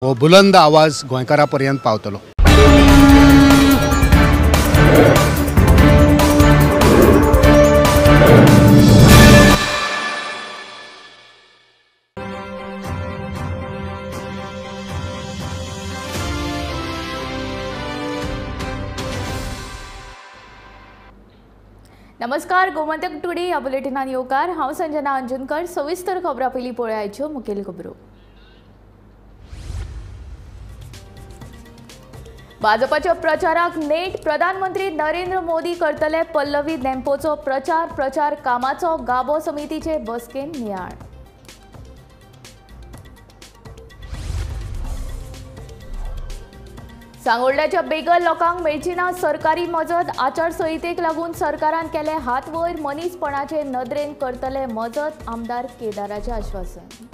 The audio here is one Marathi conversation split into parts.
हो बुलंद आवाज गोंयकारांपर्यंत पावतलो। नमस्कार, गोमंतक टुडे ह्या बुलेटिनान येवकार। हांव संजना अंजुनकर। सविस्तर खबरां पयलीं पळोवया आयच्यो मुखेल खबरो। भाजपाच्या प्रचाराक नेट। प्रधानमंत्री नरेंद्र मोदी करतले पल्लवी धेंपोचो प्रचार कामाचो गाभो समितीचे बसकेन नियाळ। सांगोळड्याच्या बेगल लोकांक मेळची ना सरकारी मजत। आचारसंहितेक लागून सरकारान केले हात वयर। मनीसपणाचे नदरेन करतले मजत। आमदार केदाराचे आश्वासन।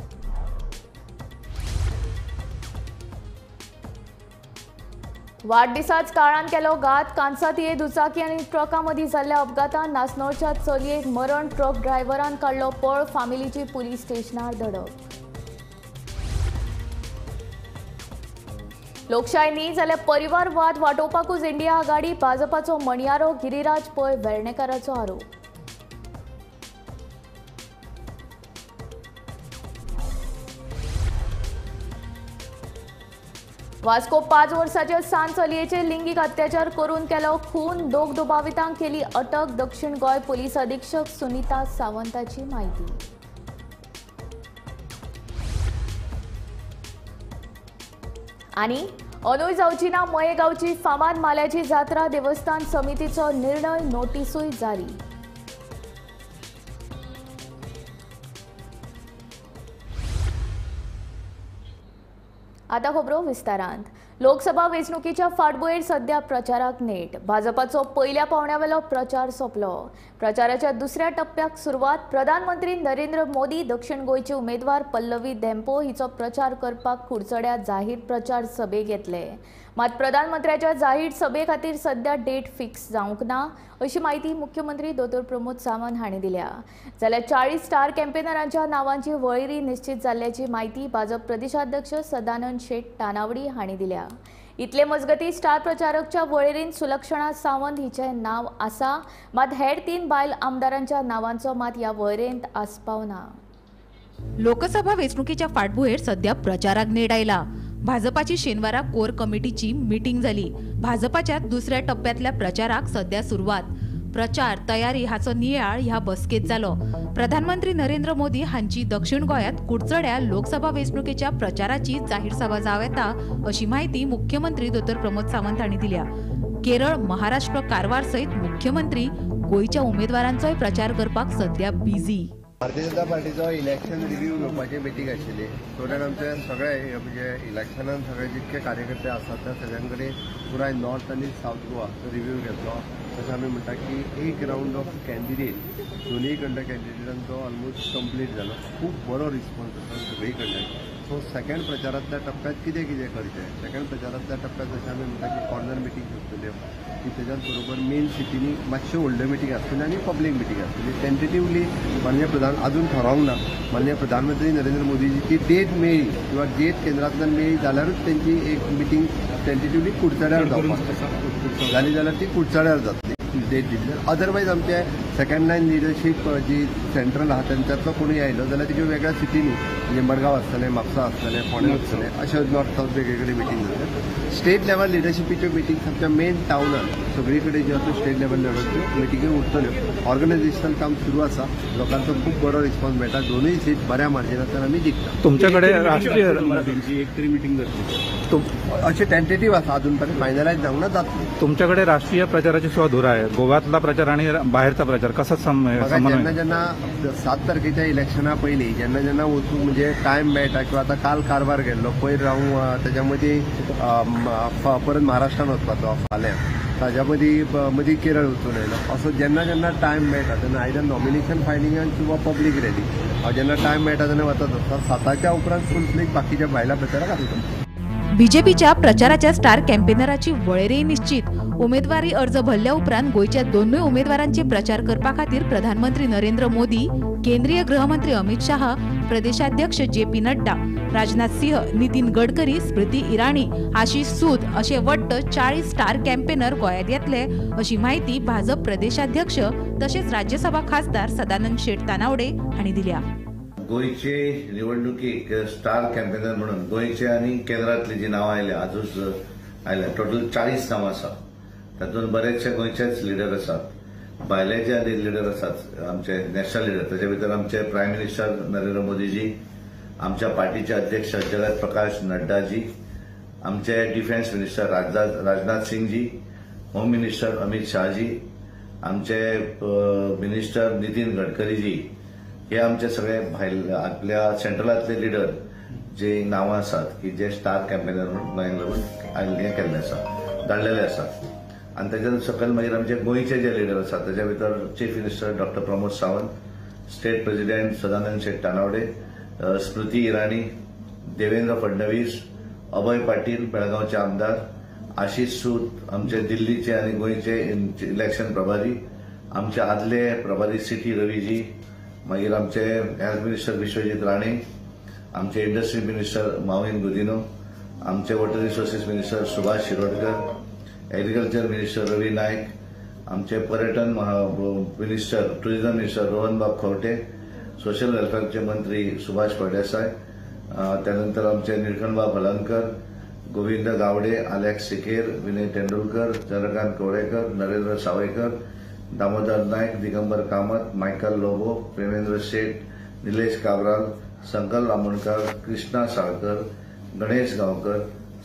वाडदिसाच काळान केलो घात। कांसातिये दुचाकी आनी ट्रका मदीं जाल्ल्या अपघातांत नासनोळच्या चलयेक मरण। ट्रक ड्रायव्हरान काडलो पळ। फामिलीची पुलीस स्टेशनार धडक। लोकशाय न्ही जाल्यार परिवारवाद वाटोवपाकूच इंडिया आघाडी। भाजपाचो मणियारो गिरीराज पै वेर्णेकाराचो आरोप। वास्को 5 वर्सांच्या सान चलयेचे लिंगीक अत्याचार करून केलो खून। दोग दुबावितांक केली अटक। दक्षिण गोंय पुलीस अधीक्षक सुनीता सावंताची माहिती। आनी अंदूय जावची ना मयेगांवची फामाद माल्याची जात्रा। देवस्थान समितीचो निर्णय। नोटीसूय जारी। आता खबरो विस्तारांत। लोकसभा वेंचणुकीच्या फाटभुंयेर सध्या प्रचाराक नेट। भाजपाचो पयल्या पावंड्यावेलो प्रचार सोंपलो। प्रचाराच्या दुसऱ्या टप्प्याक सुरवात। प्रधानमंत्री नरेंद्र मोदी दक्षिण गोंयचे उमेदवार पल्लवी धेंपो हिचो प्रचार करपाक कुडचड्या जाहीर प्रचार सभेक येतले। मात प्रधानमंत्र्याच्या जाहीर सभे खातीर सध्या डेट फिक्स जावंक ना अशी माहिती मुख्यमंत्री दोतोर प्रमोद सावंत हांणी दिल्या। जाल्यार 40 स्टार कॅम्पेनरांच्या नांवांची वळेरी निश्चित जाल्ल्याची माहिती भाजप प्रदेशाध्यक्ष सदानंद शेट टानावडी हांणी दिल्या। इतले मजगती स्टार प्रचारकच्या वळेरींत सुलक्षणा सावंत हिचे नाव आसा, मात हेर 3 बायल आमदारांच्या नावांचो मात ह्या वळेरेंत आस्पाव ना। लोकसभा वेंचणुकीच्या फाटभुंयेर सध्या प्रचाराक नेट आयला। भाजपाची शेनवारा कोर कमिटीची मीटिंग जाली। भाजपाच्या दुसऱ्या टप्प्यातल्या प्रचाराक सध्या सुरवात। प्रचार तयारी हाचो नियाळ ह्या बसकेत जालो। प्रधानमंत्री नरेंद्र मोदी हांची दक्षिण गोंयांत कुडचड्या लोकसभा वेंचणुकेच्या प्रचाराची जाहीर सभा जावं येता अशी माहिती मुख्यमंत्री दोतोर प्रमोद सावंत हांणी दिल्या। केरळ, महाराष्ट्र, कारवार सयत मुख्यमंत्री गोंयच्या उमेदवारांचोय प्रचार करपाक सध्या busy. Bharatiya Janata पार्टीचो election review घेवपाची मिटींग आशिल्ली। टोटल आमचे सगळे म्हणजे इलेक्शनान सगळे जितके कार्यकर्ते आसात त्या सगळ्यां कडेन पुराय नॉर्थ आनी साऊथ गोवा रिव्ह्यू घेतलो। तशें आमी म्हणटा की एक राउंड ऑफ कॅन्डिडेट दोनूय कडल्या कॅन्डिडेटांचो ऑलमोस्ट कंप्लीट जालो। खूब बरो रिस्पॉन्स आसा सगळे कडल्यान। सो सेकंड प्रचारांतल्या टप्प्यात कितें करचें। सेकंड प्रचारांतल्या टप्प्यात जशें आमी म्हणटा की कॉर्नर मिटींग घेतल्यो की तेच्याच बरोबर मेन सिटीनी मातश्यो व्हडल्यो मिटींग आसतल्यो आनी पब्लीक मिटींग आसतली। टेंटेटिवली माननीय प्रधान अजून थारावंक ना। माननीय प्रधानमंत्री नरेंद्र मोदीची डेट मेळ्ळी किंवा डेट केंद्रांतल्यान मेळ्ळी जाल्यारूच तेंची एक मिटींग टेंटेटिवली कुडचड्यार जावपाक जाली जाल्यार ती कुडचड्यार जातली डेट दिली। अदरवायज आमचे सेकंड लायन लिडरशीप जी सेंट्रल आहा त्यांच्यातलो कोणूय आयलो जाल्यार तेज्यो वेगळ्या सिटीनी म्हणजे मडगांव आसतलें, म्हापसा आसतलें, फोंडें आसतलें, अशे नॉर्थ साऊथ वेगवेगळे मिटींग जातात। स्टेट लेवल लिडरशिपीच्यो मिटींग आमच्या मेन टाउनान सगळी कडेन ज्यो आसा स्टेट लेवल लेवलच्यो मिटींगी उरतल्यो। ऑर्गनायझेशनल काम सुरू आसा। लोकांचो खूब बरो रिस्पॉन्स मेळटा। दोनूय सीट बऱ्या मार्जिनांतल्यान आमी जिखता। तुमच्याकडे राष्ट्रीय एक तरी मिटींग जातली अशें टेंटेटिव्ह आसा। अजून पर्यंत फायनलायज जावंक ना, जातली। तुमच्याकडे राष्ट्रीय प्रचाराची सुद्धा धुरा आहे। गोव्यातला प्रचार आणि बाहेरचा प्रचार कसा जेन्ना जेन्ना 7 तारखेच्या इलेक्शना पयलीं जेन्ना जेन्ना वचूंक म्हणजे टायम मेळटा किंवा आतां काल कारवार गेल्लो पयर रावूंक तेच्या मदीं परत महाराष्ट्रान वचपाचो फाल्यां ताज्या मदीं केरळ वचून येयलो। असो जेन्ना जेन्ना टायम मेळटा तेन्ना आयदर नॉमिनेशन फायलिंगान किंवा पब्लीक रॅली हांव जेन्ना टायम मेळटा तेन्ना वचत आसता। 7च्या उपरांत फुल स्लीक बाकीच्या भायल्या प्रचाराक आसता। बीजेपीच्या प्रचाराच्या स्टार कॅम्पेनराची वळेरी निश्चित. उमेदवारी अर्ज भरल्या उपरांत गोयच्या दोनूय उमेदवारांचे प्रचार करपा खातीर प्रधानमंत्री नरेंद्र मोदी, केंद्रीय गृहमंत्री अमित शाह, प्रदेशाध्यक्ष जे.पी. नड्डा, राजनाथ सिंह, नितीन गडकरी, स्मृती इराणी, आशिष सूद असे वट्ट 40 स्टार कॅम्पेनर गोंयांत येतले अशी माहिती भाजप प्रदेशाध्यक्ष तसेच राज्यसभा खासदार सदानंद शेट तानावडे हांणी दिल्या. गोयचे निवडणुकीक स्टार कॅम्पेनर म्हणून गोयचे आणि केंद्रातली जी नांवां आयल्या आजूच आयल्या टोटल 40 नांवां आसा. तातूंत बरेचशे गोंयचेच लिडर आसात, भायले जे लिडर आसात आमचे नॅशनल लिडर. ताचे भितर आमचे प्रायम मिनिस्टर नरेंद्र मोदीजी, आमच्या पार्टीचे अध्यक्ष जगत प्रकाश नड्डाजी, आमचे defence minister Rajnath Singhji, home minister Amit Shahji, आमचे मिनिस्टर नितीन गडकरीजी, हे आमचे सगळे भायले आपल्या सेंट्रलांतले लिडर जे नांवां आसात की जे स्टार कॅम्पेनर म्हणून गोंयांक लागून हें केल्ले आसा, धाडलेले आसात. आनी ताच्या सकयल मागीर आमचे गोंयचे जे लिडर आसात ताच्या भितर chief minister doctor Pramod Sawant, state president Sadanand Shet Tanavade, Smriti Irani, Devendra Fadnavis, Abhay Patil बेळगांवचे आमदार, आशिष सूद आमचे दिल्लीचे आणि गोंयचे इलेक्शन प्रभारी, आमचे आदले प्रभारी सिटी रवीजी, मागीर आमचे हेल्थ मिनिस्टर विश्वजीत राणे, आमचे इंडस्ट्री मिनिस्टर माविन गुदिनो, आमचे water resources minister Subhash Shirodkar, agriculture minister Ravi Naik, आमचे पर्यटन minister tourism minister Rohanbab Khaunte, social वेलफेअरचे मंत्री सुभाष फळदेसाय, त्यानंतर आमचे निळकंठबाब हलनकर, गोविंद गावडे, अलेक्स सिकेर, विनय तेंडुलकर, चंद्रकांत कवळेकर, नरेंद्र सावयकर, दामोदर नायक, दिगंबर कामत, मायकल लोबो, प्रेमेंद्र शेठ, निलेश काब्राल, संकल रामणकर, कृष्णा साळकर, गणेश गांवकर,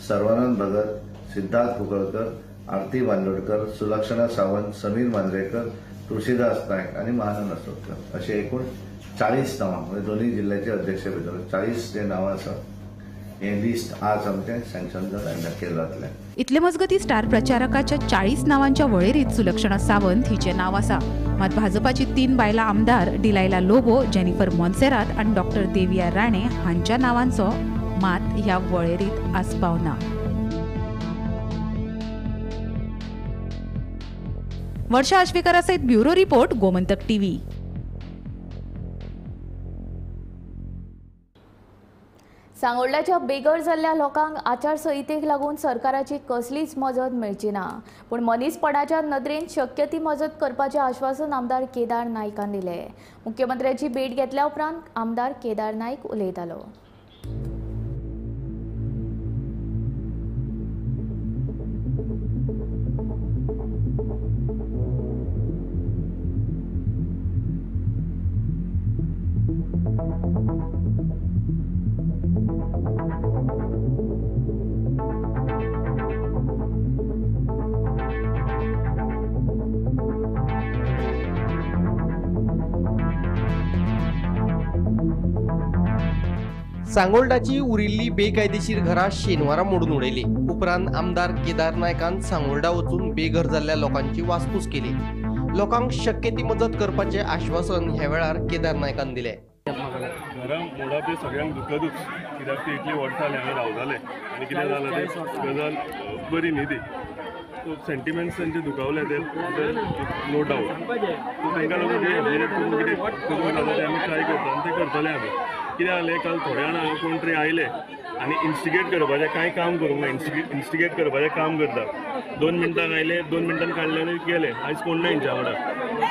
सर्वानंद भगत, सिद्धार्थ कुकळकर, आरती बांदोडकर, सुलक्षणा सावंत, समीर मांद्रेकर, तुळशीदास नायक आणि महानंद असोदकर असे एकूण 40 नांवां म्हणजे दोन्ही जिल्ह्याचे अध्यक्ष भितर 40 जे नांवां आसात हे लिस्ट आज आमचे सँक्शन जाल्लें केंद्रांतलें. इतले मजगती स्टार प्रचारकाच्या 40 नावांच्या वळेरीत सुलक्षणा सावंत हिचे नाव आसा. मात भाजपाची 3 बायला आमदार डिलायला लोबो, जेनिफर मॉन्सेरात आणि डॉक्टर देविया राणे हांच्या नावांचो मात ह्या वळेरीत आस्पाव ना. वर्षा आश्वेकरा सहित ब्युरो रिपोर्ट, गोमंतक टीव्ही. सांगोळ्याच्या बेघर जाल्ल्या लोकांक आचारसंहितेक लागून सरकाराची कसलीच मजत मेळची ना, पूण मनीसपणाच्या नदरेन शक्य ती मजत करपाचें आश्वासन आमदार केदार नायकान दिलें. मुख्यमंत्र्याची भेट घेतल्या उपरांत आमदार केदार नायक उलयतालो. सांगोळडाची उरिल्ली बेकायदेशीर घरां शेनवारा मोडून उडयली. उपरांत आमदार केदार नायकान सांगोळडा वचून बेघर जाल्ल्या लोकांची वासपूस केली. लोकांक शक्य ती मदत करपाचे आश्वासन ह्या वेळार केदार नायकान दिले. घरां मोडप हे सगळ्यांक दुखदूच, कित्याक ती इतली वर्सां हांगा रावताले आनी कितें जालें ते गजाल बरी न्ही ती. सो सेंटिमेंट्स तांचे दुखावले ते नो डावट. सो तांकां लागून हेल्प करून कितें करूंक जाता तें आमी ट्राय करता आनी तें करतले आमी. कितें जालें काल थोडे जाणां हांगा कोण तरी आयले आनी इन्स्टिगेट करपाचें कांय काम करूंक ना. इन्स्टिगेट करपाचें काम करता. 2 मिनटांक आयले, 2 मिनटांन काडले आनी गेले. आयज कोण ना हेंच्या वांगडा.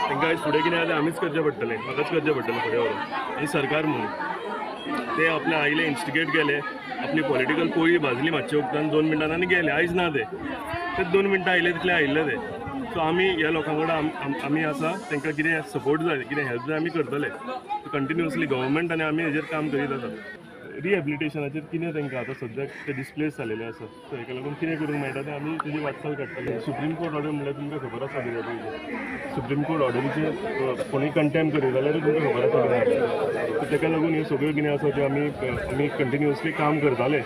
तांकां आयज फुडें कितें जालें आमीच करचें पडटलें, म्हाकाच करचें पडटलें फुडें व्हरून. आनी सरकार म्हणून ते आपले आयले, इन्स्टिगेट केले, आपली पॉलिटिकल पोळी भाजली मातशे उपरांत 2 मिनटान आनी गेले. आयज ना ते 2 मिनटां आयले तितले आयिल्ले ते. सो आमी ह्या लोकां कडेन आमी आसा, तांकां कितें सपोर्ट जाय, कितें हेल्प जाय आमी करतले. कंटिन्युअसली गव्हर्मेंट आनी आमी हेजेर काम करीत आसा. रिहेबिलिटेशनाचेर कितें तांकां आतां सद्याक ते डिस्प्लेस जालेले आसा. सो हेका लागून कितें करूंक मेळटा तें आमी तेजी वाटचाल काडटले. सुप्रीम कोर्ट ऑर्डर म्हणल्यार तुमकां खबर आसा कितें पयलीं. सुप्रीम कोर्ट ऑर्डरीचेर कोणूय कंटेम करीत जाल्यार तुमकां खबर आसा कितें. सो तेका लागून ह्यो सगळ्यो कितें आसा त्यो आमी कंटिन्युअसली काम करताले.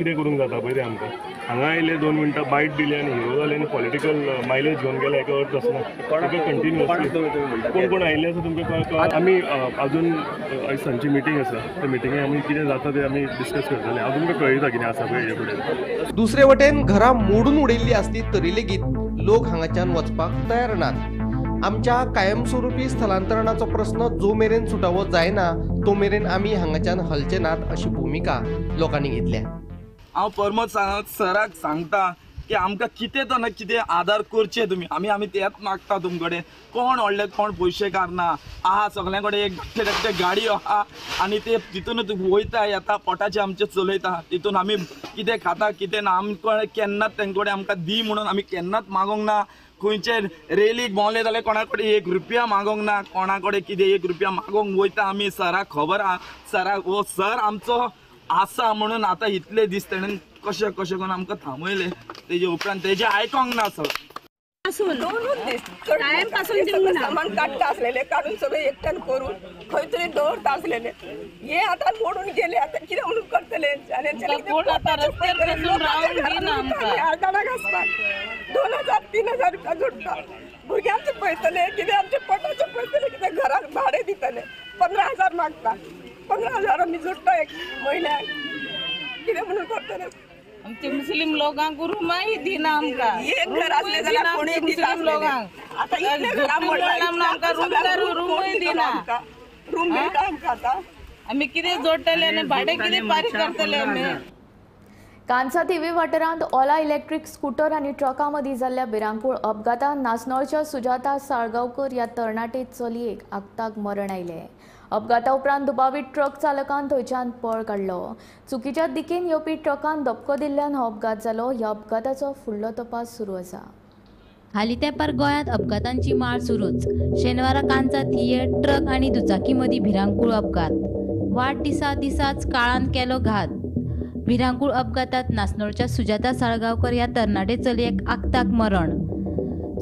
कितें करूंक जाता पळय तें आमकां हांगा आयले 2 मिनटां बायट दिली आनी हिरो जाले आनी पॉलिटिकल मायलेज घेवन गेले हेका अर्थ आसना तुमकां कंटिन्युअसली कोण आयिल्ले आसा तुमकां आमी अजून आयज सांजची मिटींग आसा त्या मिटिंगेक आमी कितें जाता तें आमी डिस्कस करतले हांव तुमकां कळयता कितें आसा पळय हेजे फुडें दुसरे वटेन घरां मोडून उडयल्ली आसली तरी लेगीत लोक हांगाच्यान वचपाक तयार नात. आमच्या कायमस्वरुपी स्थलांतरणाचो प्रश्न जो मेरेन सुटावो जायना तो मेरेन आमी हांगाच्यान हलचे नात अशी भुमिका लोकांनी घेतल्या. हांव प्रमोद सराक सांगता की आमकां कितें तो ना कितें आदार करचे तुमी आमी तेच मागता तुमचे कडेन. कोण व्हडले कोण पयशेकार ना आहा सगळ्यां कडेन एक धाकटे गाडयो आहा आनी ते तितूनच वयता येता पोटाचे आमचे चलयता तितून आमी कितें खाता कितें ना आमकां केन्नाच तेंचे कडेन आमकां दी म्हणून आमी केन्नाच मागोंक ना. खंयचे रेलीक भोंवले जाल्यार कोणा कडेन 1 रुपया मागोंक ना कोणा कडेन कितें 1 रुपया मागोंक वयता आमी. सराक खबर आहा सराक हो सर आमचो आसा म्हणून आतां इतले दीस तेणेन कशें करून आमकां थांबयले तेजे उपरांत तेजे आयकोंक ना सर. टाइम पासून सामान काडटा आसलेले काडून सगळे एकट्यान करून खंय तरी दवरता आसलेले हे आतां मोडून गेले आतां कितें म्हणून करतले आनी आडाक आसपाक 2000-3000 रुपया जोडटा भुरग्यांचे पळयतले कितें आमचे पोटाचे पळयतले कितें घराक भाडें दितले 15,000 मागता 15,000 आमी जोडटा एक म्हयन्याक कितें म्हणून करतले. आमचे मुस्लिम लोकांक रूमय दिना आमकां एक घर असले जाल्यार कोणी मुस्लिम लोकांक आता इतले घरां आमकां रूमय दिना रूम मेळटा आमकां आतां आमी कितें जोडटले आनी भाडें कितें फारीक करतले आमी. कांसा थिवी वाठारांत ओला इलेक्ट्रीक स्कूटर आनी ट्रका मदीं जाल्ल्या भिरांकूळ अपघातांत नासनोळच्या सुजाता साळगांवकर ह्या तरणाटे चलयेक आगताक मरण आयलें. अपघाता उपरांत दुबावीत ट्रक चालकान थंयच्यान पळ काडलो. चुकीच्या दिकेन येवपी ट्रकान धपको दिल्ल्यान हो अपघात जालो. ह्या अपघाताचो फुडलो तपास सुरू आसा. हालीं तेंपार गोंयांत अपघातांची माळ सुरूच. शेनवारा कांचा थिये ट्रक आनी दुचाकी मदीं भिरांकूळ अपघात. वाट दिसाच काळान केलो घात. भिरांकूळ अपघातात नासनोळच्या सुजाता साळगांवकर ह्या तरणाटे चलयेक आगताक मरण.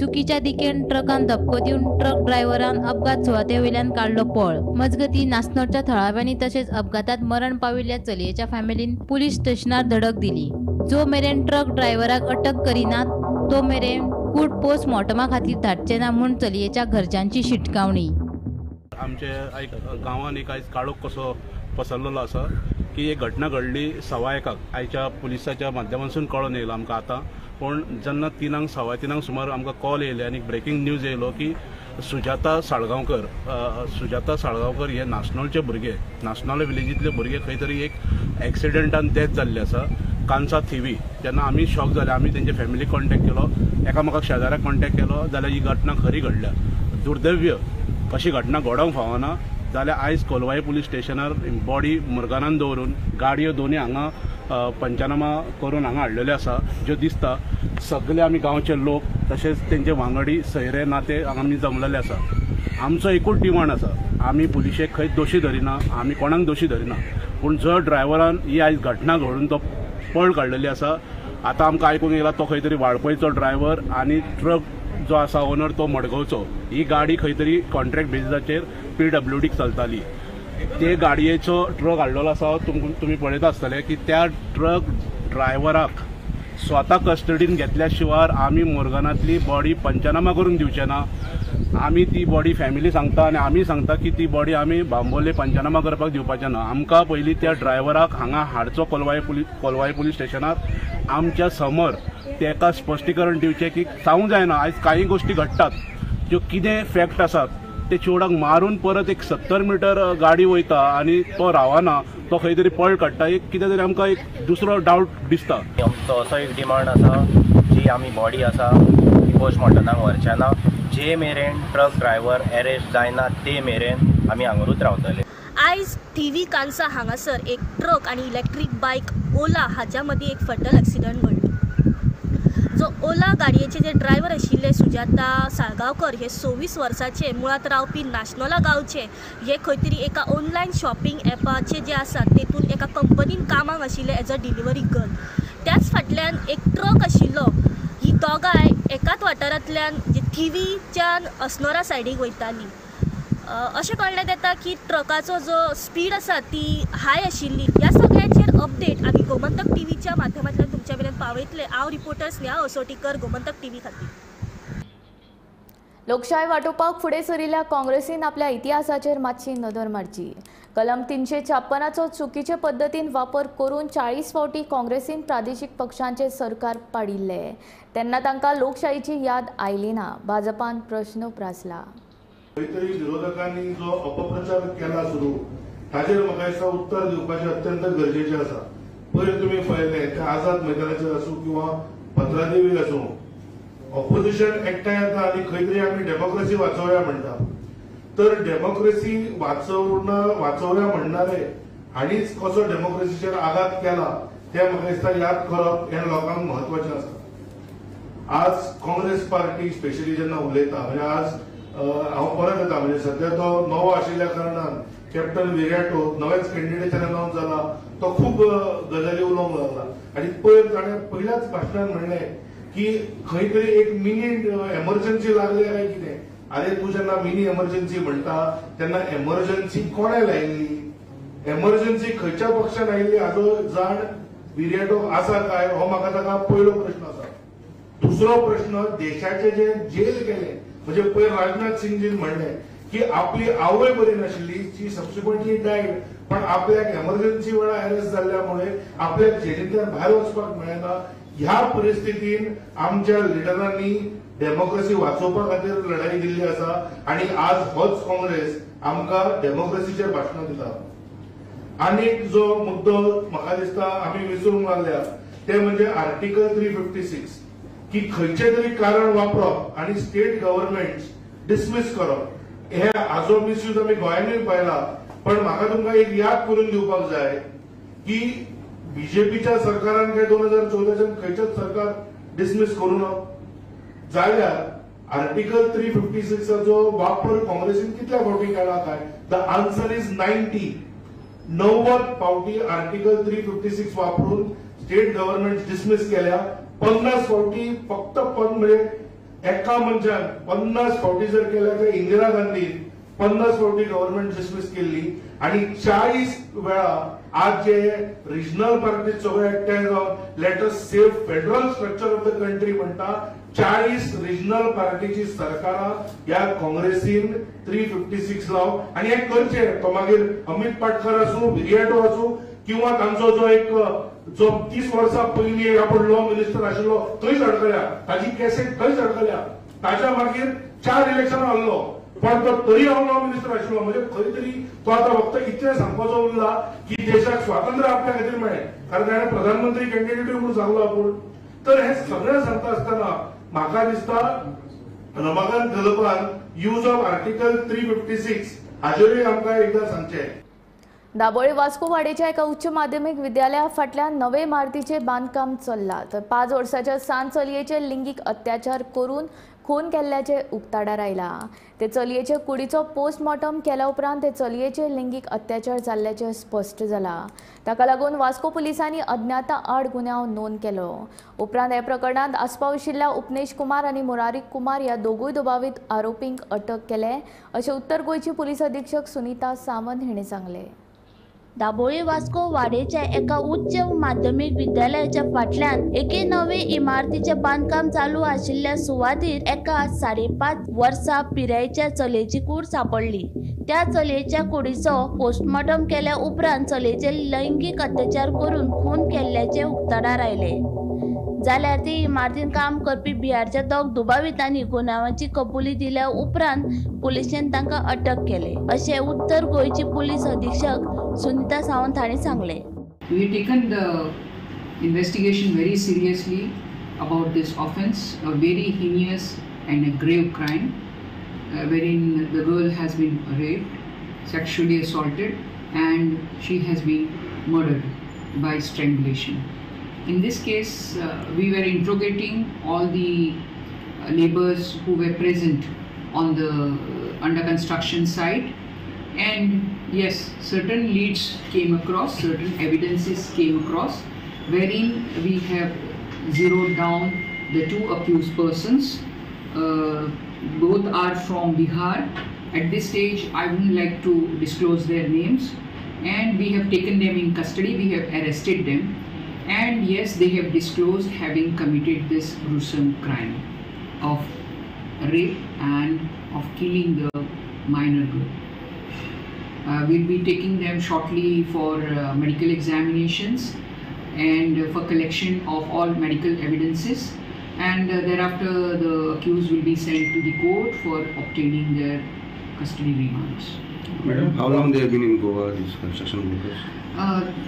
चुकीच्या दिकेन ट्रकान धपको दिवन ट्रक ड्रायव्हरान अपघात सुवाते वयल्यान काडलो पळ. मजगतीं नासनोळच्या थळाव्यांनी तशेंच अपघातांत मरण पाविल्ल्या चलयेच्या फॅमिलीन पुलीस स्टेशनार धडक दिली. जो मेरेन ट्रक ड्रायव्हराक अटक करिनात तो मेरेन कूड पोस्टमॉर्टमा खातीर धाडचे ना म्हूण चलयेच्या घरच्यांची शिटकावणी. आमचे गांवांत एक आयज काळोख कसो पसरलेलो आसा की एक घटना घडली 1:15 आयच्या पुलिसाच्या माध्यमांतसून कळून येयलो आमकां आतां. पूण जेन्ना 3:15 सुमार आमकां कॉल येयले आनी ब्रेकींग न्यूज येयलो की सुजाता साळगांवकर हे नासनोळचे भुरगे नासनोळे विलेजींतले भुरगे खंय तरी एक एक्सिडेंटान डेथ जाल्ले आसा कांसा थिवी. जेन्ना आमी शॉक जाले आमी तेंचे फॅमिलीक कॉन्टॅक्ट केलो एकामेकाक शेजाऱ्याक कॉन्टॅक्ट केलो जाल्यार ही घटना खरी घडल्या. दुर्दैव्य अशी घटना घडोवंक फावना जाल्यार आयज कोलवाई पुलीस स्टेशनार बॉडी मुरगानान दवरून गाडयो दोनूय हांगा पंचनामा करून हांगा हाडलेले आसा. ज्यो दिसता सगळे आमी गांवचे लोक तशेंच तेंचे वांगडी सयरे नाते आमी जमलेले आसा. आमचो एकूच डिमांड आसा आमी पुलिशेक खंय दोशी धरिना आमी कोणाक दोशी धरिना पूण जो ड्रायव्हरान ही आयज घटना घडून तो पळ काडलेली आसा. आतां आमकां आयकूंक येयला तो खंय तरी वाळपयचो ड्रायव्हर आनी ट्रक जो आसा ओनर तो मडगांवचो. ही गाडी खंय तरी कॉन्ट्रॅक्ट बेजिसाचेर PWDक चलताली. ते गाडयेचो ट्रक हाडलेलो आसा तुमी पळयता आसतले की त्या ट्रक ड्रायव्हराक स्वता कस्टडीन घेतल्या शिवाय आमी मुरगानांतली बॉडी पंचनामा करून दिवचे ना. आमी ती बॉडी फॅमिली सांगता आनी आमी सांगता की ती बॉडी आमी बांबोले पंचनामा करपाक दिवपाचें ना. आमकां पयलीं त्या ड्रायव्हराक हांगा हाडचो कोलवाई पुलीस स्टेशनार आमच्या समोर तेका स्पश्टीकरण दिवचें की जावंक जायना. आयज कांय गोश्टी घडटात ज्यो कितें फॅक्ट आसात ते चेवडाक मारून परत एक 70 मीटर गाडी वयता आनी तो रावना तो खंय तरी पळ काडटा. एक कितें तरी आमकां एक दुसरो डावट दिसता. आमचो असो एक डिमांड आसा जी आमी बॉडी आसा ती पोस्टमॉर्टमाक व्हरचे ना. जे मेरेन ट्रक ड्रायव्हर अरेस्ट जायना ते मेरेन आमी हांगारूच रावतले. आयज थिवी कांसा हांगासर एक ट्रक आनी इलेक्ट्रीक बायक ओला हाच्या मदीं एक फटल एक्सिडंट घडलो. जो ओला गाडयेचे जे ड्रायव्हर आशिल्ले सुजाता साळगांवकर हे 26 वर्साचे मुळात रावपी नाशनोला गांवचे. हे खंय तरी एका ऑनलायन शॉपिंग एपाचे जे आसात तेतून एका कंपनीन कामाक आशिल्ले एज अ डिलिव्हरी गर्ल. त्याच फाटल्यान एक ट्रक आशिल्लो. ही दोगांय एकाच वाठारांतल्यान थिवीच्यान अस्नोरा सायडीक वयताली. अशें कळण्यात येता की ट्रकाचो जो स्पीड आसा ती हाय आशिल्ली. ह्या सगळ्याचेर अपडेट आमी गोमंतक टीव्हीच्या माध्यमांतल्यान तुमच्या मेरेन पावयतले. हांव रिपोर्टर स्नेहा असोटीकर, गोमंतक टीव्ही खातीर. लोकशाय वाटोवपाक फुडें सरिल्ल्या काँग्रेसीन आपल्या इतिहासाचेर मातशी नदर मारची. कलम 356चो चुकीचे पद्दतीन वापर करून 40 फावटी काँग्रेसीन प्रादेशीक पक्षांचे सरकार पाडिल्ले तेन्ना तांकां लोकशायेची याद आयली ना. भाजपान प्रश्न उपरासला. तरी विरोधकांनी जो अपप्रचार केला सुरू ताचेर म्हाका दिसता उत्तर दिवपाचें अत्यंत गरजेचें आसा. पयर तुमी पळयलें ते आझाद मैदानाचेर आसूं किंवा 15 देवीक आसूं, ऑपोजिशन एकठांय येता आनी खंय तरी आमी डेमोक्रेसी वाचोवया म्हणटा. तर डेमोक्रेसी वाचोवया म्हणणारे हाणीच कसो डेमोक्रेसीचेर आघात केला ते म्हाका दिसता याद करप हें लोकांक म्हत्वाचें आसा. आज काँग्रेस पार्टी स्पेशली जेन्ना उलयता म्हणजे आज हांव परत येता म्हणजे सध्या तो नवो आशिल्ल्या कारणान कॅप्टन विराटो नवेच कॅन्डिडेट अनाउन्स जाला तो खूब गजाली उलोवंक लागला आनी पयर ताणें पयल्याच भाशणान म्हणलें की खंय तरी एक मिनी एमर्जन्सी लागली काय कितें. अरे तूं जेन्ना मिनी एमर्जन्सी म्हणटा तेन्ना एमर्जन्सी कोणें लायिल्ली, एमर्जन्सी खंयच्या पक्षान आयिल्ली हाजो जाण विराटो आसा काय हो म्हाका ताका पयलो प्रश्न आसा. दुसरो प्रश्न देशाचे जे जेल केले म्हणजे पयर राजनाथ सिंगजीन म्हणलें की आपली आवय बरी नाशिल्ली, शी सबसिक्वेंटली डायड, पण आपल्याक एमर्जन्सी वेळा अरेस्ट जाल्ल्यामुळे आपल्याक जेलींतल्यान भायर वचपाक मेळना. ह्या परिस्थितीन आमच्या लिडरांनी डेमोक्रेसी वाचोवपा खातीर लढाई दिल्ली आसा आनी आज होच काँग्रेस आमकां डेमोक्रेसीचेर भाशणां दिता. आनीक जो मुद्दो म्हाका दिसता आमी विसरूंक लागल्या ते म्हणजे आर्टिकल 356 की खंयचें तरी कारण वापरप आनी स्टेट गव्हर्नमेंट डिसमीस करप. हे हाजो मिसयूज आमी गोंयांतूय पळयला. पण म्हाका तुमकां एक याद करून दिवपाक जाय की बीजेपीच्या सरकारान काय 2014 खंयचेच सरकार डिसमीस करूं ना. जाल्यार आर्टिकल 356चो वापर काँग्रेसीन कितल्या फावटी केला काय. द आन्सर इज 90 फावटी आर्टिकल 356 वापरून स्टेट गव्हर्नमेंट डिसमीस केल्या. 50 फावटी फक्त म्हणजे एका मनशान 50 फावटी जर केल्या तर इंदिरा गांधीन 50 फावटी गव्हर्नमेंट डिसमीस केल्ली आणि 40 वेळा आज जे रिजनल पार्टी सगळे एकठांय जावन let us save federal structure of the country म्हणटा 40 रिजनल पार्टीची सरकारां ह्या काँग्रेसीन 356 लाव आणि हे करचे. तो मागीर अमित पाटकर आसूं, विराटो आसूं किंवा तांचो जो एक जो 30 वर्सां पयलीं आपण लॉ मिनिस्टर आशिल्लो थंयच अडकल्या, ताची कॅसेट थंयच अडकल्या. ताच्या मागीर 4 इलेक्शनां आहलो पण तो तरी हांव लॉ मिनिस्टर आशिल्लो. म्हणजे खंय तरी तो आतां फक्त इतलें सांगपाचो उरला की देशाक स्वातंत्र्य आपल्या खातीर मेळ्ळें कारण ताणें प्रधानमंत्री कॅन्डिडेटूय म्हणून सांगलो आपूण. तर हे सगळें सांगता आसतना म्हाका दिसता रमाकांत गलपान यूज ऑफ आर्टिकल 356 हाजेरूय आमकां एकदां सांगचें. दाबोळे वास्को वाडेच्या एका उच्च माध्यमीक विद्यालया फाटल्यान नवे इमारतीचे बांदकाम चल्ला तर 5 वर्साच्या सान चलयेचे लिंगीक अत्याचार करून खून केल्ल्याचे उक्ताडार आयला. ते चलयेचे कुडीचो पोस्टमॉर्टम केल्या उपरांत ते चलयेचे लिंगीक अत्याचार जाल्ल्याचे स्पश्ट जाला. ताका लागून वास्को पुलिसांनी अज्ञाता आड गुन्यांव नोंद केलो. उपरांत ह्या प्रकरणात आस्पाव आशिल्ल्या उपनेश कुमार आनी मुरारी कुमार ह्या दोगूय दुबावीत आरोपींक अटक केले अशें उत्तर गोंयची पुलीस अधीक्षक सुनीता सावंत हाणें सांगलें. दाबोळे वास्को वाडेच्या एका उच्च माध्यमीक विद्यालयाच्या फाटल्यान एके नवे इमारतीचे बांदकाम चालू आशिल्ल्या सुवातीर एका 5.5 वर्सां पिरायेच्या चलयेची कूड सापडली. त्या चलयेच्या कुडीचो पोस्टमॉर्टम केल्या उपरांत चलयेचे लैंगिक अत्याचार करून खून केल्ल्याचे उक्ताडार आयले. जाल्यार ती इमारतीन काम करपी बिहारच्या दोग दुबावितांनी गुन्यांवाची कबुली दिल्या उपरांत पुलिशेन तांकां अटक केले अशें उत्तर गोंयची पुलीस अधीक्षक सुनीता सावंत हांणी सांगलें. We have taken the investigation very seriously about this offence, a very heinous and a grave crime wherein the girl has been raped, sexually assaulted and she has been murdered by strangulation. In this case, we were interrogating all the labourers who were present on the under construction site, and yes, certain leads came across, certain evidences came across, wherein we have zeroed down the 2 accused persons. Both are from Bihar At this stage, I wouldn't like to disclose their names, and we have taken them in custody. We have arrested them, and yes, they have disclosed having committed this gruesome crime of rape and of killing the minor girl. We'll be taking them shortly for medical examinations and for collection of all medical evidences, and thereafter the accused will be sent to the court for obtaining their custody remands. Madam, how long they have been in Goa, these construction workers?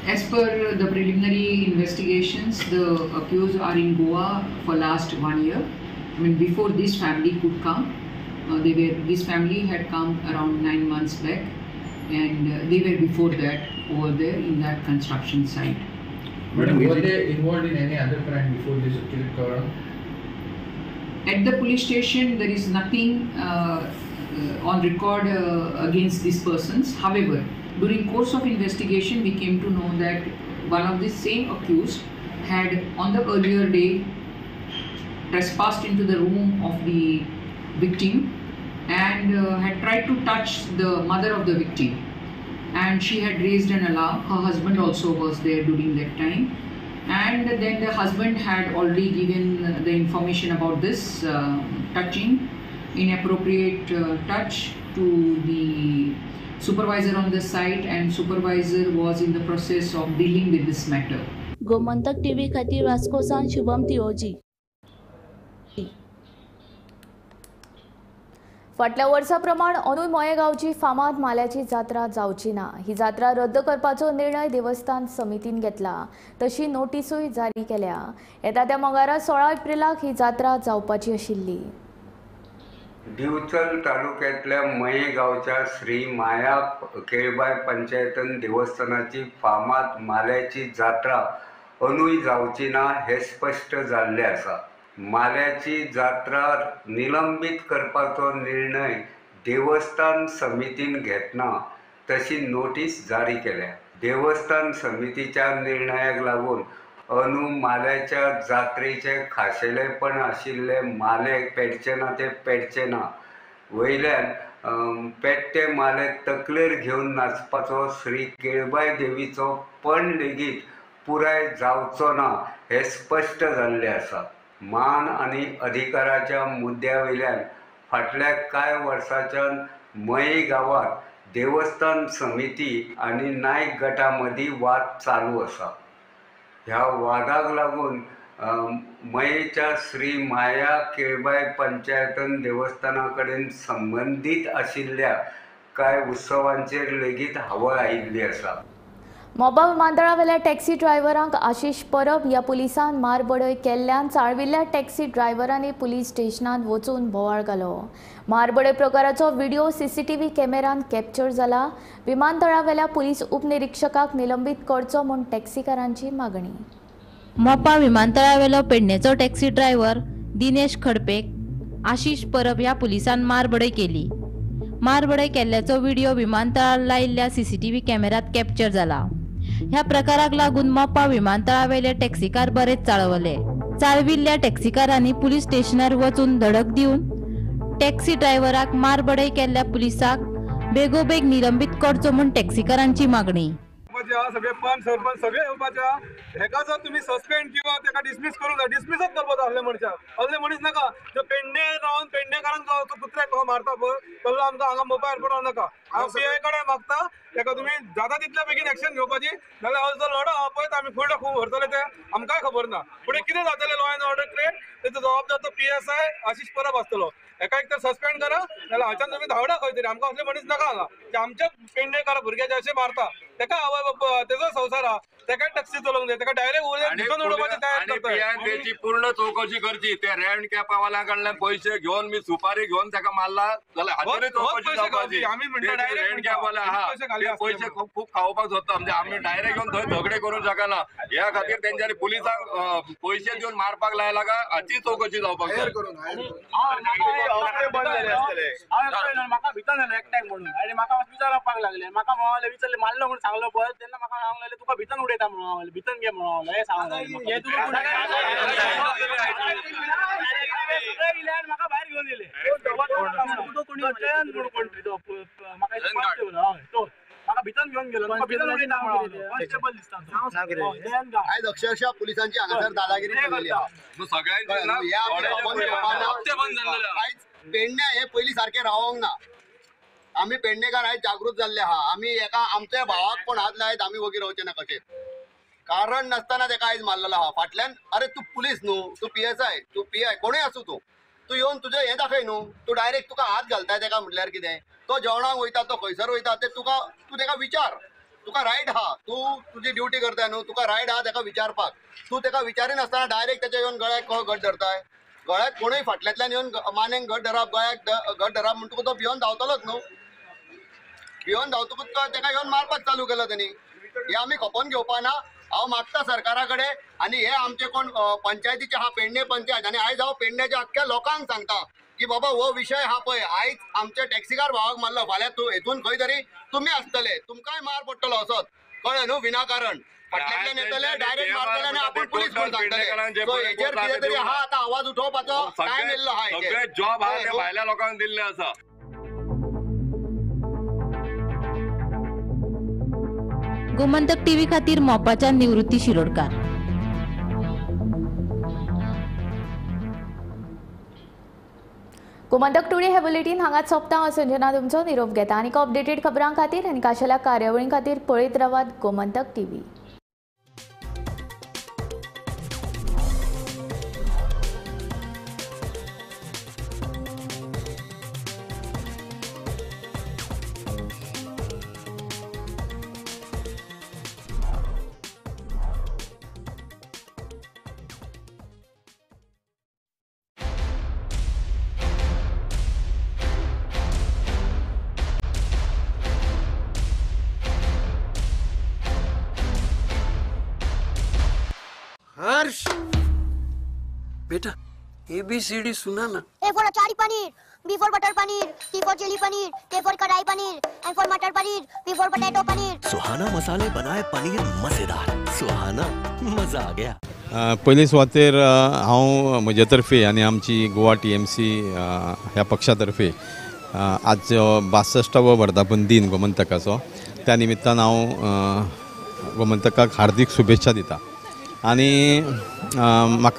As per the preliminary investigations, the accused are in Goa for last 1 year. I mean, before this family could come, this family had come around 9 months back, and they were before that over there in that construction site. Madam, were they involved in any other crime before this accused cover? At the police station, there is nothing on record against these persons. However, during course of investigation, we came to know that one of the same accused had on the earlier day trespassed into the room of the victim and had tried to touch the mother of the victim, and she had raised an alarm. Her husband also was there during that time, and then the husband had already given the information about this touching, inappropriate touch to the supervisor on the site, and supervisor was in the process of dealing with this matter. Gomantak TV खातीर वास्कोसान शुभम तिओजी. फाटल्या वर्सा प्रमाण अंदूय मयेगांवची फामाद माल्याची जात्रा जावची ना. ही जात्रा रद्द करपाचो निर्णय देवस्थान समितीन घेतला, तशी नोटीसूय जारी केल्या. येता त्या मंगळारा 16 एप्रिलाक ही जात्रा जावपाची आशिल्ली. दिवचल तालुक्यातल्या मयेगावच्या श्री माया केळबाई पंचायतन देवस्थानाची फामाद माल्याची जात्रा अंदूय जावची ना हे स्पष्ट जाल्ले आसा. माल्याची जात्रा निलंबित करपाचो निर्णय देवस्थान समितीन घेतना तशी नोटीस जारी केल्या. देवस्थान समितीच्या निर्णयाक लागून अंदू माल्याच्या जात्रेचे खाशेलेपण आशिल्ले माले पेटचे ना ते पेटचे ना. वयल्यान पेट्टे माले तकलेर घेवन नाचपाचो श्री केळबाई देवीचो पण लेगीत पुराय जावचो ना हे स्पष्ट जाल्ले आसा. मान आनी अधिकाराच्या मुद्द्यावयल्यान फाटल्या कांय वर्सांच्यान मये गांवांत देवस्थान समिती आनी नायक गटा मदीं वाद चालू आसा. ह्या वादाक लागून मयेच्या श्री माया केळबाई पंचायतन देवस्थाना कडेन संबंदीत आशिल्ल्या कांय उत्सवांचेर लेगीत हावळ आयिल्ली आसा. मोबा विमानतळावेल्या टॅक्सी ड्रायव्हरांक आशिष परब ह्या पुलिसान मारबडय केल्ल्यान चाळविल्ल्या टॅक्सी ड्रायव्हरांनी पुलीस स्टेशनांत वचून बोवाळ घालो. मारबडय प्रकाराचो व्हिडिओ सीसीटीव्ही कॅमेरान कॅप्चर जाला. विमानतळावेल्या पुलीस उपनिरीक्षकाक निलंबित करचो म्हूण टॅक्सीकारांची मागणी. मोपा विमानतळावेलो पेडणेचो टॅक्सी ड्रायव्हर दिनेश खडपेक आशिष परब ह्या पुलिसान मारबडय केली. मारबडय केल्ल्याचो व्हिडिओ विमानतळार लायिल्ल्या सीसीटीव्ही कॅमेरात कॅप्चर जाला. ह्या प्रकाराक लागून मोपा विमानतळावेले टॅक्सीकार बरेच चाळवले. चाळविल्ल्या टॅक्सीकारांनी पुलीस स्टेशनार वचून धडक दिवन टॅक्सी ड्रायव्हराक मारबडय केल्ल्या पुलिसाक बेगोबेग निलंबित करचो म्हूण टॅक्सीकारांची मागणी. सगळे पंच सरपंच सगळे येवपाच्या. हेका जर तुम्ही सस्पेंड किंवा तेका डिसमीस करूंक जाय, डिसमीसच करपाचो असले मनशाक. असले मनीस नाका जो पेडणे रावन पेडणेकारांक जो कुत्र्याक कसो मारता पळय तसलो आमकां हांगा मोपा एअरपोर्टार नाका. हांव PI कडेन मागता तेका तुम्ही जाता तितल्या बेगीन एक्शन घेवपाची, नाल्यार जो लढो आहा पळय आमी फुडें खूब व्हरतले ते आमकांय खबर ना. फुडें कितें जातलें लॉ एंड ऑर्डर क्रिएट तेचो जबाबदार तो PSI आशिष परब आसतलो. एका एक तर सस्पेंड करा, नाल्यार हाच्यान तुम्ही धांवडा खंय तरी. आमकां असले मनीस नाका हांगा जे आमच्या पेडणेकार भुरग्याचे अशे मारता. तेका आवय बाबा तेजो संवसार आहा, तेका टॅक्सी चलोवंक जाय, तेका डायरेक्ट उडोवपाची तयार करता. त्याची पूर्ण चौकशी करची. ते रेंट कॅपावाल्या कडल्यान पैसे घेवन मी सुपारी घेवन तेका मारला जाल्यार हातूनय चौकशी जावपाची. आमी म्हणटा डायरेक्ट रेंट कॅपवाले आहा ते पैसे खूप खावपाक सोदता. म्हणजे आमी डायरेक्ट घेवन थंय झगडे करूंक शकना. ह्या खातीर तेंच्यांनी पुलिसांक पैसे दिवन मारपाक लायला काय हाची चौकशी जावपाक जाय. म्हाका भितर जालें एकट्याक म्हणून आनी म्हाका विचारपाक लागले. म्हाका मावाले विचारले मारलो म्हणून सांगलो पळय तेन्ना म्हाका सांगूंक लागले तुका भितर उडयता म्हणून भितर घे म्हणून हे सांगूंक लागले. म्हाका भायर घेवन दिले म्हाका भितर घेवन गेलो कॉन्स्टेबल दिसता आज अक्षरशः पोलिसांची हांगासर दादागिरी केलेली पेडणे हे पयलीं सारखे रावोंक ना. आमी पेडणेकार आयज जागृत जाल्ले आहा. आमी एका आमच्या भावाक कोण हात लायत आमी वगीर रावचे ना कशें. कारण नासतना तेका आयज मारलेलो आहा. फाटल्यान अरे तू पुलीस न्हू, तू PSI, तू PI कोणूय आसूं तू येवन तुजें हें दाखय न्हू. तू डायरेक्ट तुका हात घालताय तेका म्हटल्यार कितें. तो जेवणाक वयता तो खंयसर वयता ते तू तेका विचार. तुका रायट आहा. तू तुजी ड्युटी करताय न्हू. तुका रायट आहा तेका विचारपाक. तू तेका विचारिनासतना डायरेक्ट तेच्या येवन गळ्याक घट धरताय. गळ्याक कोणूय फाटल्यातल्यान येवन मानेक घट धरप गळ्याक घट धरप म्हणटकूच तो भियोन धांवतलोच न्हू. भियोन धांवतकूच तेका येवन मारपाक चालू केलो तेणी. हे आमी खपोवन घेवपा ना. हांव मागता सरकारा कडेन आनी हे आमचे कोण पंचायतीचे हा पेडणे पंचायत आनी आयज हांव पेडण्याच्या आख्ख्या लोकांक सांगता की बाबा हो विशय हा पळय आयज आमच्या टॅक्सीकार भावाक मारलो फाल्यां तूं हेतून खंय तरी तुमी आसतले तुमकांय मार पडटलो असोच कळ्ळें न्हू विनाकारण. फाटल्यातल्यान येतले डायरेक्ट मारतले आनी आपूण पुलीस कोण सांगतले. सो हेचेर कितें तरी आहा आतां आवाज उठोवपाचो टायम येयल्लो आहा. सगळे जॉब आहा ते भायल्या लोकांक दिल्ले आसा. गोमंतक टीव्ही खातीर मोपाच्या निवृत्ती शिरोडकार. गोमंतक टुडे हे बुलेटिन हांगाच सोंपता. हांव संजना तुमचो निरोप घेता. आनीक अपडेटेड खबरां खातीर आनी खाशेल्या कार्यावळीं खातीर पळयत रावात गोमंतक टीव्ही. हर्ष बेटा ABCD सुना ना. A for achari paneer, B for butter paneer, C for chili paneer, K for kadai paneer, M for matar paneer, P for potato paneer. Suhana मसाले बनाए पनीर मजेदार. सुहाना मजा आ गया. पयली सुवातेर हांव म्हजे तर्फे आनी आमची गोवा TMC ह्या पक्षा तर्फे आज 62वो वर्धापन दिन गोमंतकाचो त्या निमित्तान हांव गोमंतकाक हार्दिक शुभेच्छा दिता. आनी म्हाका